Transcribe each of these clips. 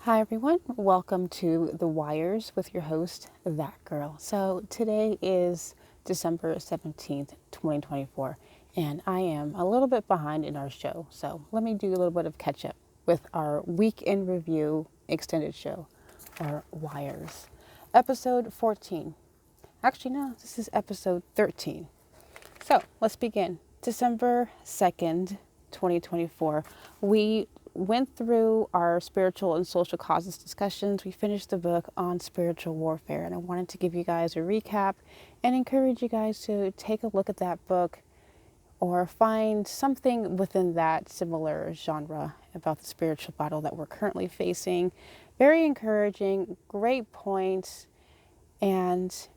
Hi everyone, welcome to The Wires with your host, That Girl. So today is December 17th, 2024, and I am a little bit behind in our show. So let me do a little bit of catch up with our week in review extended show, or Wires. Episode 14. Actually, no, this is episode 13. So let's begin. December 2nd, 2024. We went through our spiritual and social causes discussions. We finished the book on spiritual warfare, and I wanted to give you guys a recap and encourage you guys to take a look at that book or find something within that similar genre about the spiritual battle that we're currently facing. Very encouraging, great points, and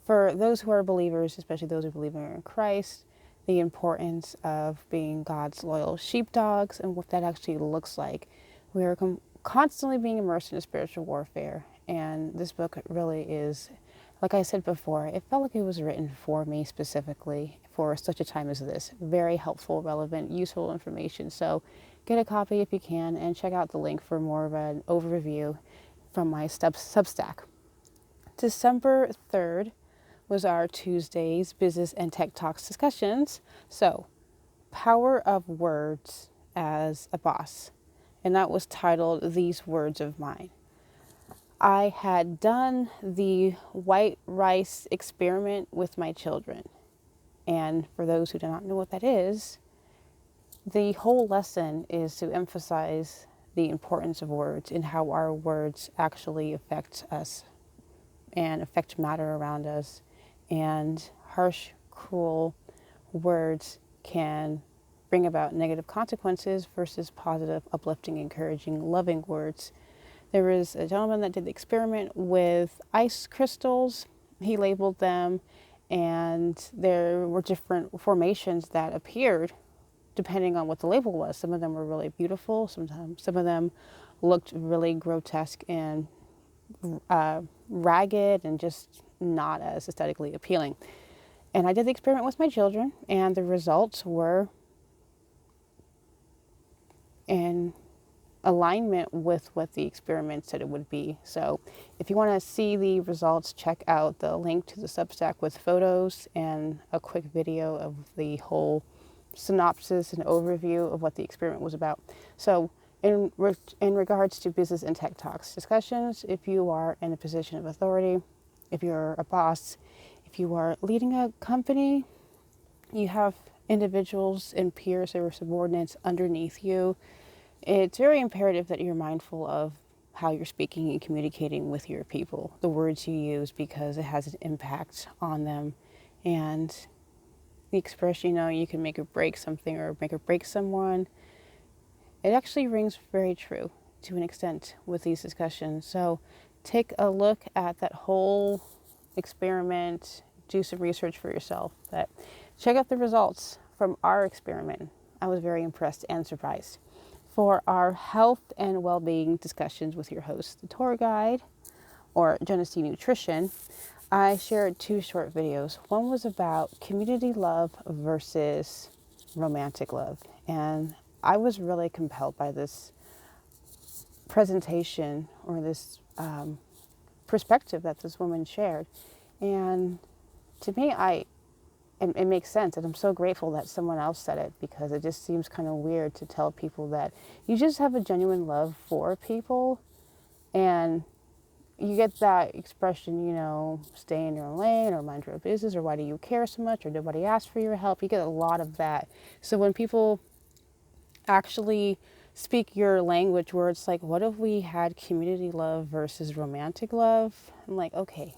for those who are believers, especially those who believe in Christ, the importance of being God's loyal sheepdogs and what that actually looks like. We are constantly being immersed in a spiritual warfare, and this book really is, like I said before, it felt like it was written for me specifically for such a time as this. Very helpful, relevant, useful information. So get a copy if you can, and check out the link for more of an overview from my Substack. December 3rd was our Tuesday's Business and Tech Talks discussions. So, Power of Words as a Boss. And that was titled These Words of Mine. I had done the white rice experiment with my children. And for those who do not know what that is, the whole lesson is to emphasize the importance of words and how our words actually affect us and affect matter around us. And harsh, cruel words can bring about negative consequences versus positive, uplifting, encouraging, loving words. There was a gentleman that did the experiment with ice crystals. He labeled them, and there were different formations that appeared depending on what the label was. Some of them were really beautiful. Sometimes some of them looked really grotesque and ragged and just not as aesthetically appealing. And I did the experiment with my children, and the results were in alignment with what the experiment said it would be. So if you want to see the results, check out the link to the Substack with photos and a quick video of the whole synopsis and overview of what the experiment was about. So in regards to business and tech talks discussions, if you are in a position of authority, if you're a boss, if you are leading a company, you have individuals and peers or subordinates underneath you, it's very imperative that you're mindful of how you're speaking and communicating with your people, the words you use, because it has an impact on them. And the expression, you can make or break something or make or break someone, it actually rings very true to an extent with these discussions. So take a look at that whole experiment, do some research for yourself, but check out the results from our experiment. I was very impressed and surprised. For our health and well-being discussions with your host, the tour guide, or Genesee Nutrition, I shared two short videos. One was about community love versus romantic love, and I was really compelled by this presentation or this perspective that this woman shared. And to me, it makes sense. And I'm so grateful that someone else said it, because it just seems kind of weird to tell people that you just have a genuine love for people. And you get that expression, stay in your own lane or mind your own business, or why do you care so much, or nobody asked for your help. You get a lot of that. So when people actually speak your language, where it's like, what if we had community love versus romantic love? I'm like, okay,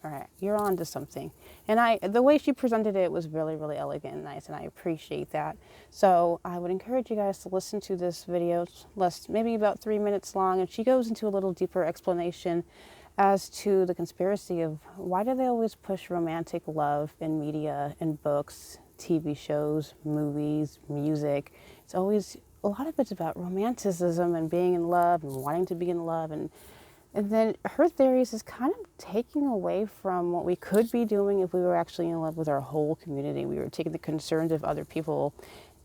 all right, you're on to something. And the way she presented it was really, really elegant and nice, and I appreciate that. So I would encourage you guys to listen to this video. It's maybe about 3 minutes long, and she goes into a little deeper explanation as to the conspiracy of why do they always push romantic love in media, in books, TV shows, movies, music. It's always, a lot of it's about romanticism and being in love and wanting to be in love, and then her theories is kind of taking away from what we could be doing if we were actually in love with our whole community. We were taking the concerns of other people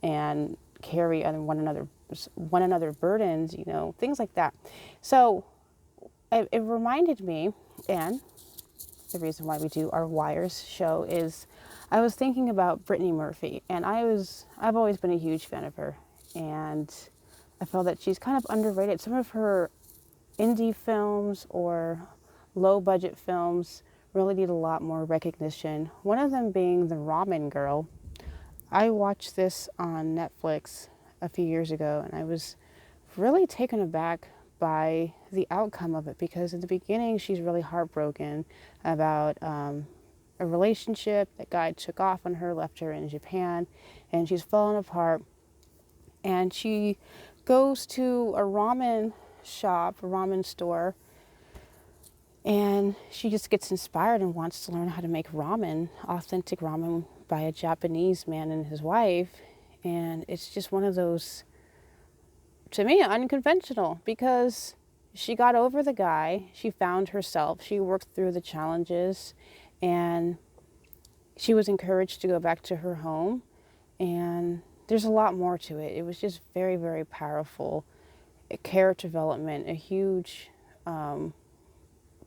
and carry one another one another burdens, things like that. So it reminded me, and the reason why we do our Wires show is I was thinking about Brittany Murphy, and I've always been a huge fan of her, and I feel that she's kind of underrated. Some of her indie films or low budget films really need a lot more recognition. One of them being The Ramen Girl. I watched this on Netflix a few years ago, and I was really taken aback by the outcome of it, because in the beginning she's really heartbroken about a relationship. That guy took off on her, left her in Japan, and she's fallen apart. And she goes to a ramen shop, a ramen store, and she just gets inspired and wants to learn how to make ramen, authentic ramen by a Japanese man and his wife. And it's just one of those, to me, unconventional, because she got over the guy, she found herself, she worked through the challenges, and she was encouraged to go back to her home. And there's a lot more to it. It was just very, very powerful. Character development, a huge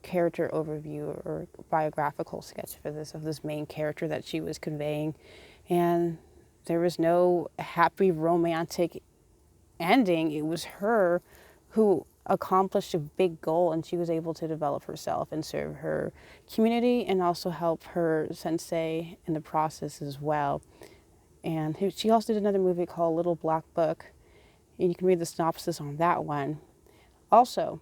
character overview or biographical sketch for this, of this main character that she was conveying. And there was no happy romantic ending. It was her who accomplished a big goal, and she was able to develop herself and serve her community and also help her sensei in the process as well. And she also did another movie called Little Black Book, and you can read the synopsis on that one. Also,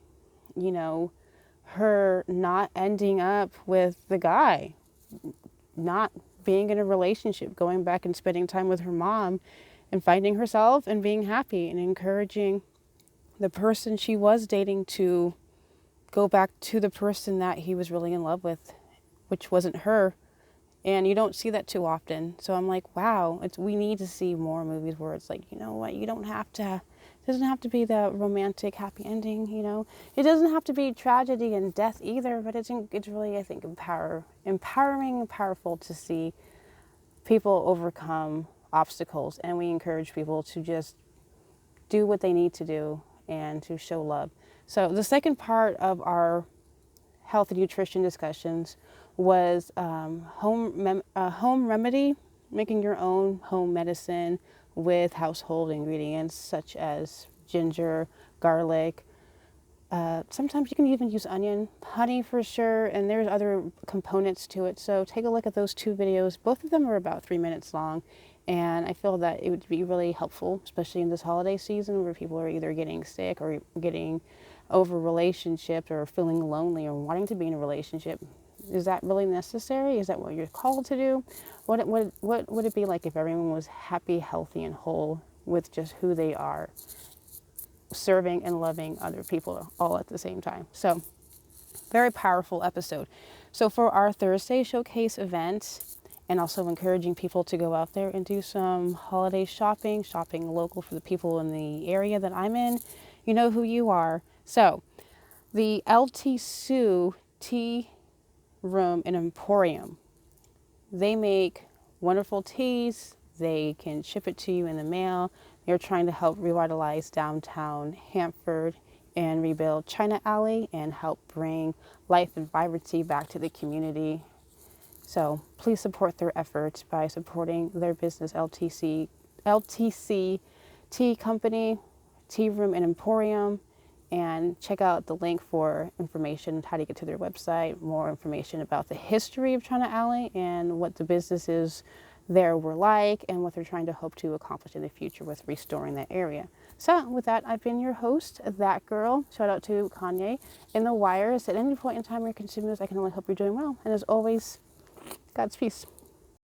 her not ending up with the guy, not being in a relationship, going back and spending time with her mom and finding herself and being happy, and encouraging the person she was dating to go back to the person that he was really in love with, which wasn't her. And you don't see that too often. So I'm like, wow, we need to see more movies where it's like, you know what, it doesn't have to be the romantic happy ending, It doesn't have to be tragedy and death either, but it's really, I think, empowering and powerful to see people overcome obstacles. And we encourage people to just do what they need to do and to show love. So the second part of our health and nutrition discussions was home remedy, making your own home medicine with household ingredients such as ginger, garlic. Sometimes you can even use onion, honey for sure, and there's other components to it. So take a look at those two videos. Both of them are about 3 minutes long, and I feel that it would be really helpful, especially in this holiday season where people are either getting sick or getting over relationships or feeling lonely or wanting to be in a relationship. Is that really necessary? Is that what you're called to do? What would it be like if everyone was happy, healthy, and whole with just who they are, serving and loving other people all at the same time? So, very powerful episode. So for our Thursday showcase event, and also encouraging people to go out there and do some holiday shopping local for the people in the area that I'm in, you know who you are. So the LT Sue Tea Room and Emporium, they make wonderful teas. They can ship it to you in the mail. They're trying to help revitalize downtown Hanford and rebuild China Alley and help bring life and vibrancy back to the community. So please support their efforts by supporting their business, LTC Tea Company, Tea Room and Emporium, and check out the link for information, how to get to their website, more information about the history of China Alley and what the businesses there were like and what they're trying to hope to accomplish in the future with restoring that area. So with that, I've been your host, That Girl. Shout out to Kanye in the Wires. At any point in time you're consuming this, I can only hope you're doing well. And as always, God's peace.